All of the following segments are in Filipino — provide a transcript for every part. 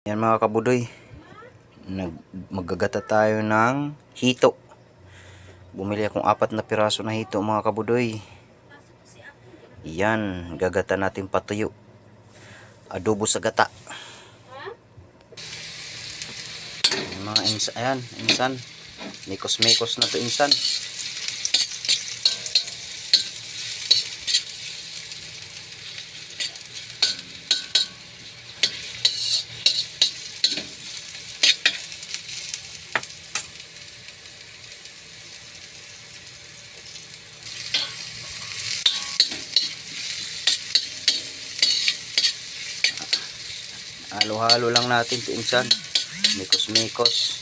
Yan mga kabudoy, maggagata tayo ng hito. Bumili akong 4 na piraso na hito mga kabudoy. Yan, gagata natin patuyo. Adobo sa gata. Yan, mga insan. Mikos-mikos na to insan. Halo-halo lang natin ito insan. Mikos-mikos.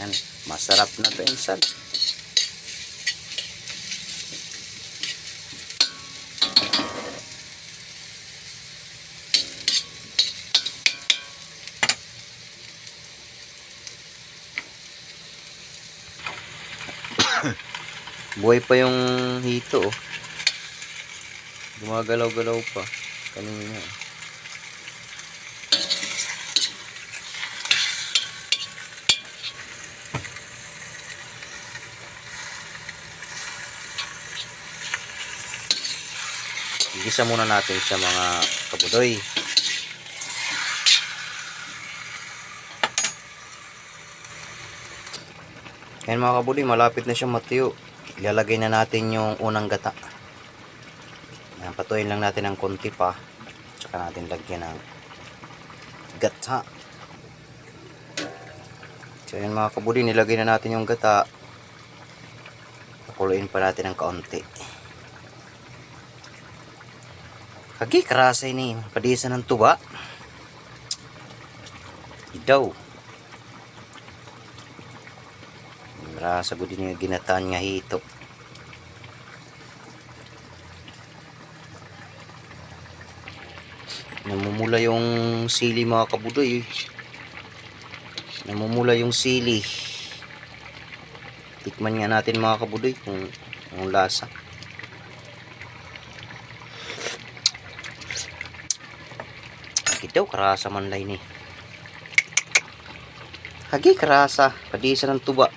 Yan, masarap na to insan. Buhay pa yung hito oh. Gumagalaw-galaw pa kanina. Igisa muna natin siya mga kabudoy. Ayan mga kabudoy, malapit na siya matuyo. Ilalagay na natin yung unang gata. Ayan, patuyin lang natin ng konti pa. Tsaka natin lagyan ng gata. So ayan mga kabudoy, nilagay na natin yung gata. Pakuluin pa natin ng kaunti. Kagi karasay ni padisa ng tuba. Idaw. Rasa ko din yung ginataan nga hito. Namumula yung sili mga kabudoy. Namumula yung sili. Tikman nga natin mga kabudoy kung lasa. Daw karasa man lay ni. Hagi karasa, padisa ng tuba.